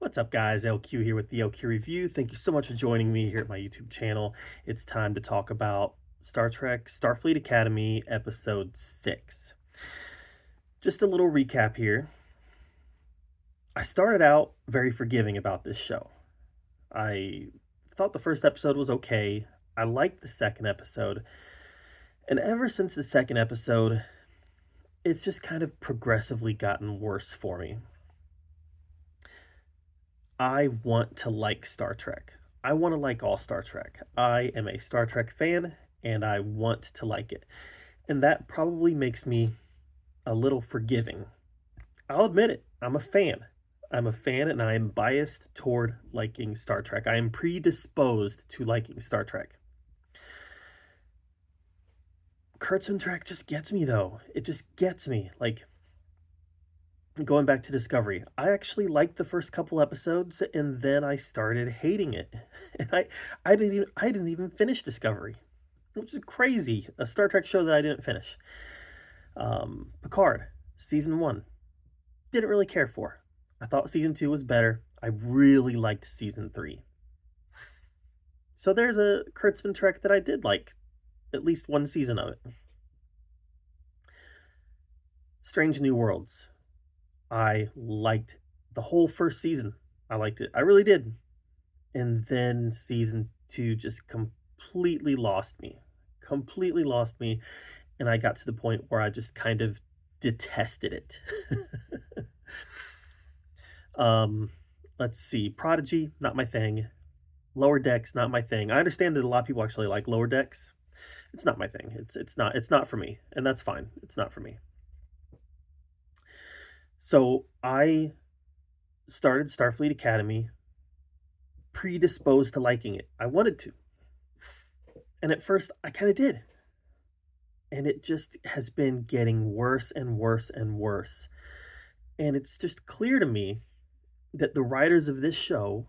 What's up, guys? LQ here with the LQ Review. Thank you so much for joining me here at my YouTube channel. It's time to talk about Star Trek Starfleet Academy, Episode 6. Just a little recap here. I started out very forgiving about this show. I thought the first episode was okay. I liked the second episode. And ever since the second episode, it's just kind of progressively gotten worse for me. I want to like Star Trek. I want to like all Star Trek. I am a Star Trek fan and I want to like it. And that probably makes me a little forgiving. I'll admit it. I'm a fan. I'm a fan and I am biased toward liking Star Trek. I am predisposed to liking Star Trek. Kurtzman Trek just gets me though. It just gets me. Like going back to Discovery, I actually liked the first couple episodes and then I started hating it. And I didn't even finish Discovery, which is crazy. A Star Trek show that I didn't finish. Picard, season 1, didn't really care for. I thought season 2 was better. I really liked season 3. So there's a Kurtzman Trek that I did like, at least one season of it. Strange New Worlds. I liked the whole first season. I liked it. I really did. And then season 2 just completely lost me. Completely lost me. And I got to the point where I just kind of detested it. um, let's see. Prodigy, not my thing. Lower Decks, not my thing. I understand that a lot of people actually like Lower Decks. It's not my thing. It's not for me, and that's fine. It's not for me. So I started Starfleet Academy predisposed to liking it. I wanted to. And at first I kind of did. And it just has been getting worse and worse and worse. And it's just clear to me that the writers of this show,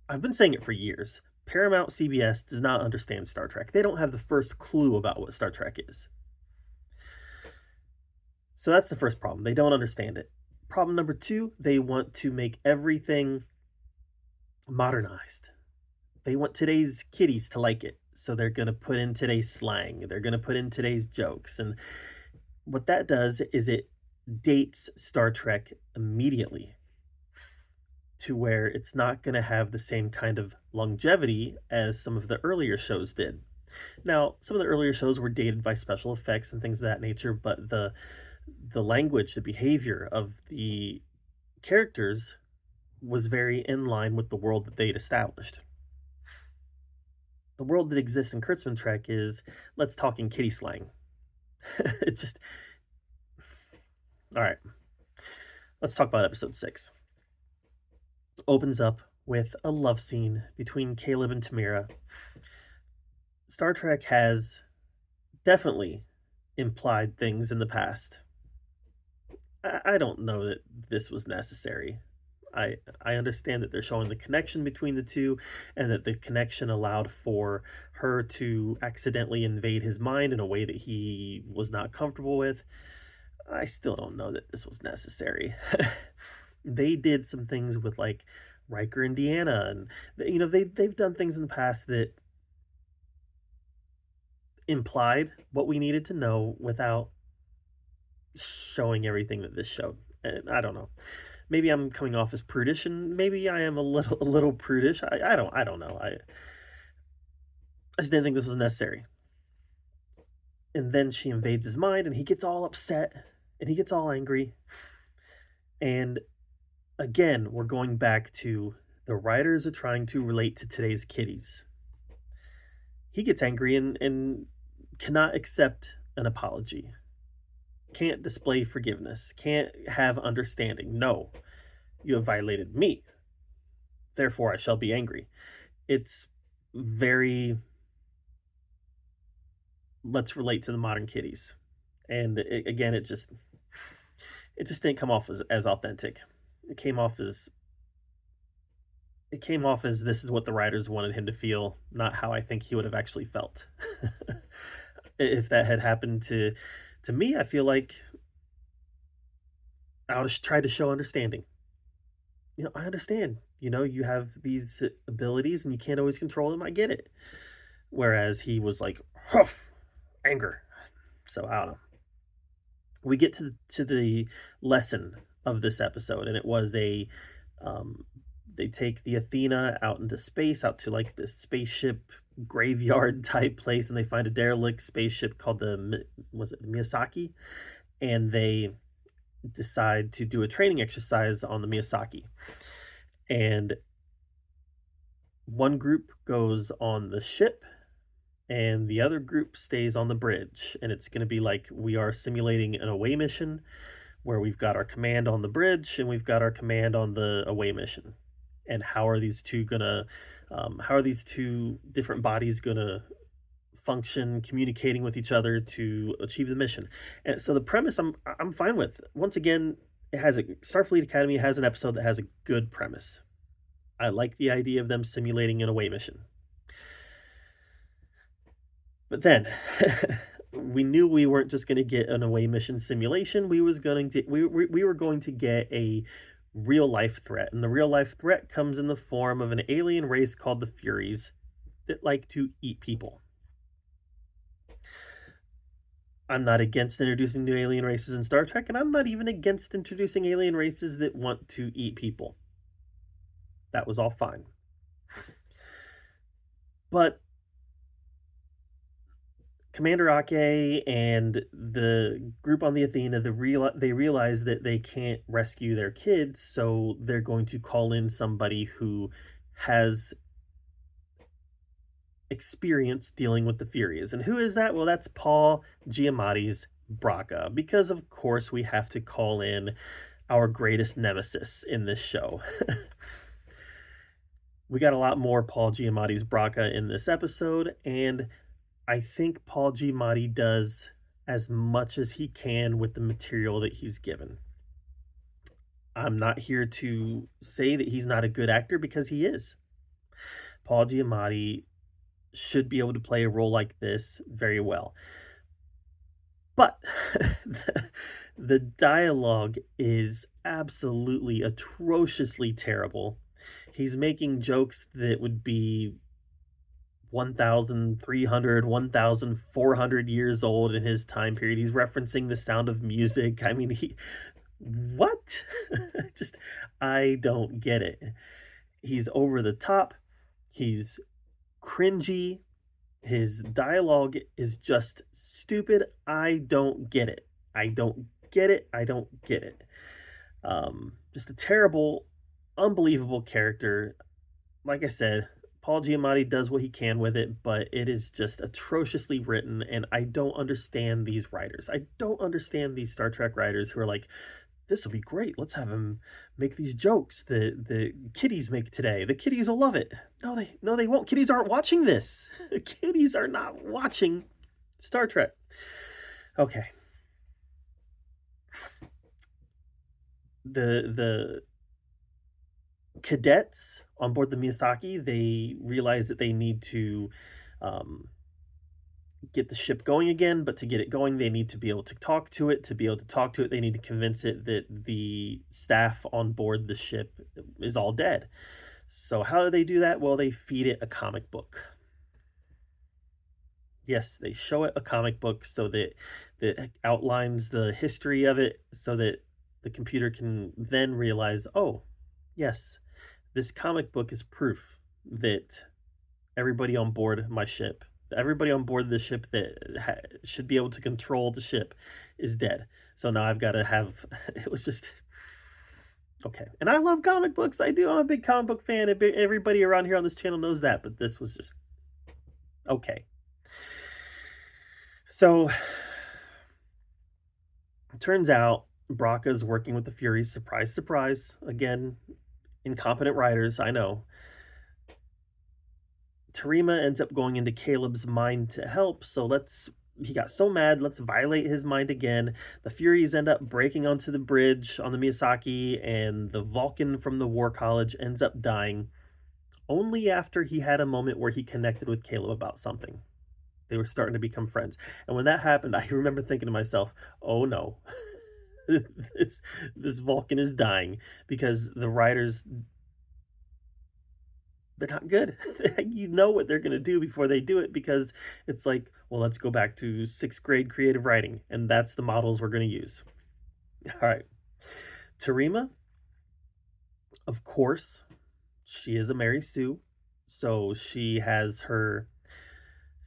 I've been saying it for years, Paramount CBS does not understand Star Trek. They don't have the first clue about what Star Trek is. So that's the first problem. They don't understand it. Problem number 2, they want to make everything modernized. They want today's kiddies to like it. So they're going to put in today's slang. They're going to put in today's jokes. And what that does is it dates Star Trek immediately to where it's not going to have the same kind of longevity as some of the earlier shows did. Now, some of the earlier shows were dated by special effects and things of that nature, but the language, the behavior of the characters was very in line with the world that they'd established. The world that exists in Kurtzman Trek is let's talk in kitty slang. It's just all right. Let's talk about episode 6. Opens up with a love scene between Caleb and Tamira. Star Trek has definitely implied things in the past. I don't know that this was necessary. I understand that they're showing the connection between the two and that the connection allowed for her to accidentally invade his mind in a way that he was not comfortable with. I still don't know that this was necessary. They did some things with like Riker and Deanna, and they've done things in the past that implied what we needed to know without showing everything that this showed. And I don't know. Maybe I'm coming off as prudish, and maybe I am a little prudish. I don't know. I just didn't think this was necessary. And then she invades his mind, and he gets all upset, and he gets all angry. And again, we're going back to the writers are trying to relate to today's kiddies. He gets angry and cannot accept an apology, can't display forgiveness, can't have understanding. No, you have violated me. Therefore, I shall be angry. It's very, let's relate to the modern kiddies. And again, it just didn't come off as authentic. It came off as it came off as this is what the writers wanted him to feel, not how I think he would have actually felt. If that had happened to me, I feel like I would have tried to show understanding. I understand. You have these abilities and you can't always control them. I get it. Whereas he was like, huff, anger. So I don't know. We get to the lesson of this episode, and it was um, they take the Athena out into space, out to like this spaceship graveyard type place, and they find a derelict spaceship called was it the Miyazaki, and they decide to do a training exercise on the Miyazaki, and one group goes on the ship and the other group stays on the bridge, and it's going to be like we are simulating an away mission where we've got our command on the bridge and we've got our command on the away mission. And how are these two different bodies gonna function, communicating with each other to achieve the mission? And so the premise I'm fine with. Once again, Starfleet Academy has an episode that has a good premise. I like the idea of them simulating an away mission. But then we knew we weren't just going to get an away mission simulation. We were going to get a real life threat, and the real life threat comes in the form of an alien race called the Furies that like to eat people. I'm not against introducing new alien races in Star Trek, and I'm not even against introducing alien races that want to eat people. That was all fine. But Commander Ake and the group on the Athena, they realize that they can't rescue their kids, so they're going to call in somebody who has experience dealing with the Furies. And who is that? Well, that's Paul Giamatti's Braca, because of course we have to call in our greatest nemesis in this show. We got a lot more Paul Giamatti's Braca in this episode, and I think Paul Giamatti does as much as he can with the material that he's given. I'm not here to say that he's not a good actor, because he is. Paul Giamatti should be able to play a role like this very well. But the dialogue is absolutely atrociously terrible. He's making jokes that would be 1,300, 1,400 years old in his time period. He's referencing The Sound of Music. I mean, what? Just, I don't get it. He's over the top. He's cringy. His dialogue is just stupid. I don't get it. I don't get it. I don't get it. Just a terrible, unbelievable character. Like I said, Paul Giamatti does what he can with it, but it is just atrociously written, and I don't understand these writers. I don't understand these Star Trek writers who are like, this will be great. Let's have him make these jokes that the kiddies make today. The kiddies will love it. No, they won't. Kiddies aren't watching this. Kiddies are not watching Star Trek. Okay. The cadets on board the Miyazaki, they realize that they need to um, get the ship going again, but to get it going, they need to be able to talk to it. To be able to talk to it, they need to convince it that the staff on board the ship is all dead. So how do they do that? Well, they feed it a comic book. Yes, they show it a comic book so that that outlines the history of it, so that the computer can then realize, oh, yes, this comic book is proof that everybody on board my ship, everybody on board the ship that should be able to control the ship is dead. So now I've got to have it was just okay. And I love comic books. I do. I'm a big comic book fan. Everybody around here on this channel knows that, but this was just okay. So it turns out Braca's working with the Furies. Surprise, surprise. Again, incompetent writers, I know. Tarima ends up going into Caleb's mind to help, so he got so mad, let's violate his mind again. The Furies end up breaking onto the bridge on the Miyazaki, and the Vulcan from the War College ends up dying only after he had a moment where he connected with Caleb about something. They were starting to become friends. And when that happened, I remember thinking to myself, oh no. this this Vulcan is dying because the writers, they're not good. You know what they're gonna do before they do it because it's like, well, let's go back to sixth grade creative writing, and that's the models we're gonna use. All right, Tarima, of course, she is a Mary Sue, so she has her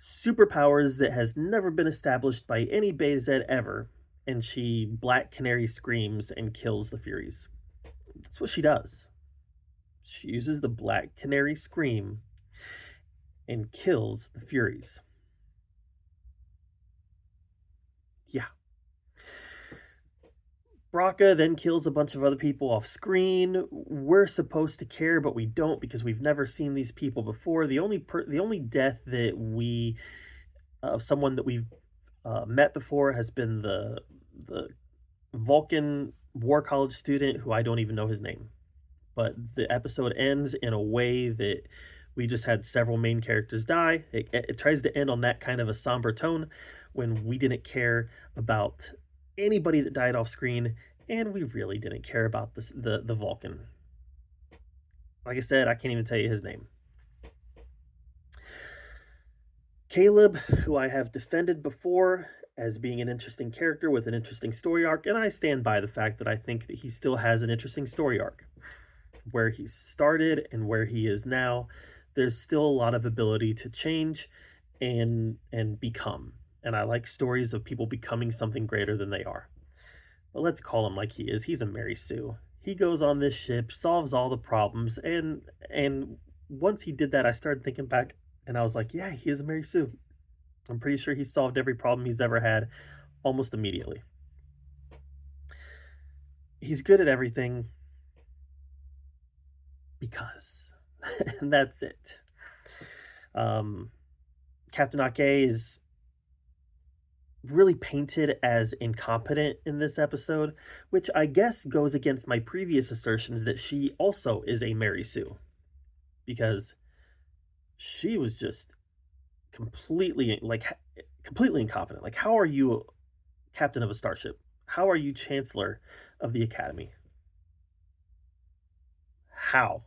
superpowers that has never been established by any Beta ever, and she Black Canary screams and kills the Furies. That's what she does. She uses the Black Canary scream and kills the Furies. Yeah. Braca then kills a bunch of other people off screen. We're supposed to care, but we don't because we've never seen these people before. The only death that we of someone that we've met before has been the Vulcan War College student who I don't even know his name. But the episode ends in a way that we just had several main characters die. It tries to end on that kind of a somber tone when we didn't care about anybody that died off screen, and we really didn't care about the Vulcan. Like I said, I can't even tell you his name. Caleb, who I have defended before as being an interesting character with an interesting story arc, and I stand by the fact that I think that he still has an interesting story arc. Where he started and where he is now, there's still a lot of ability to change and become. And I like stories of people becoming something greater than they are. But let's call him like he is. He's a Mary Sue. He goes on this ship, solves all the problems, and once he did that, I started thinking back and I was like, yeah, he is a Mary Sue. I'm pretty sure he solved every problem he's ever had almost immediately. He's good at everything because and that's it. Um, Captain Ake is really painted as incompetent in this episode, which I guess goes against my previous assertions that she also is a Mary Sue because she was just completely incompetent. Like, how are you captain of a starship? How are you chancellor of the academy? How?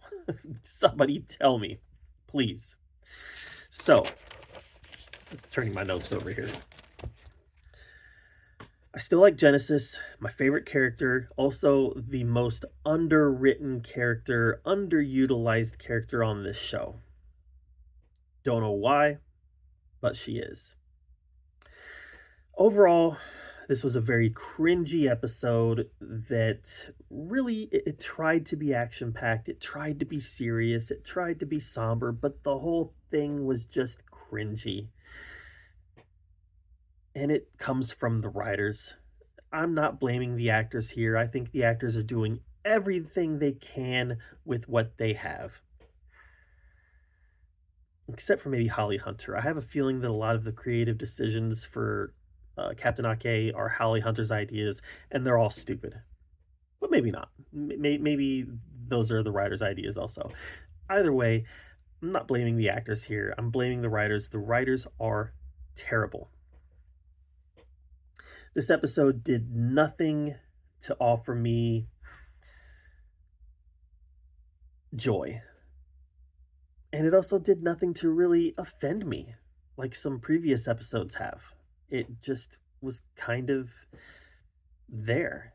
Somebody tell me, please. So, turning my notes over here. I still like Genesis, my favorite character, also the most underwritten character, underutilized character on this show. Don't know why, but she is. Overall, this was a very cringy episode that really it tried to be action packed, it tried to be serious, it tried to be somber, but the whole thing was just cringy. And it comes from the writers. I'm not blaming the actors here. I think the actors are doing everything they can with what they have. Except for maybe Holly Hunter. I have a feeling that a lot of the creative decisions for Captain Ake are Holly Hunter's ideas, and they're all stupid. But maybe not. Maybe those are the writer's ideas also. Either way, I'm not blaming the actors here. I'm blaming the writers. The writers are terrible. This episode did nothing to offer me joy. And it also did nothing to really offend me like some previous episodes have. It just was kind of there.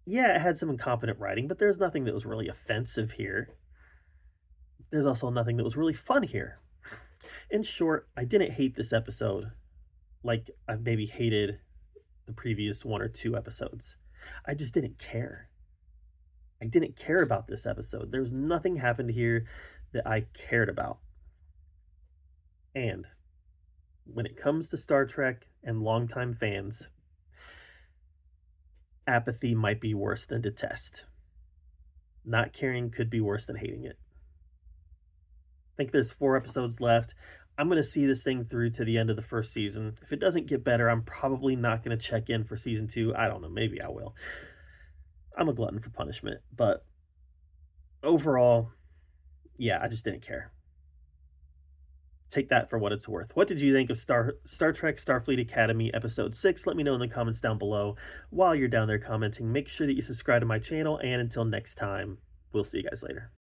Yeah, it had some incompetent writing, but there's nothing that was really offensive here. There's also nothing that was really fun here. In short, I didn't hate this episode like I've maybe hated the previous one or two episodes. I just didn't care. I didn't care about this episode. There's nothing happened here that I cared about. And when it comes to Star Trek and longtime fans, apathy might be worse than detest. Not caring could be worse than hating it. I think there's 4 episodes left. I'm going to see this thing through to the end of the first season. If it doesn't get better, I'm probably not going to check in for season 2. I don't know. Maybe I will. I'm a glutton for punishment. But overall, yeah, I just didn't care. Take that for what it's worth. What did you think of Star Trek Starfleet Academy Episode 6? Let me know in the comments down below. While you're down there commenting, make sure that you subscribe to my channel, and until next time, we'll see you guys later.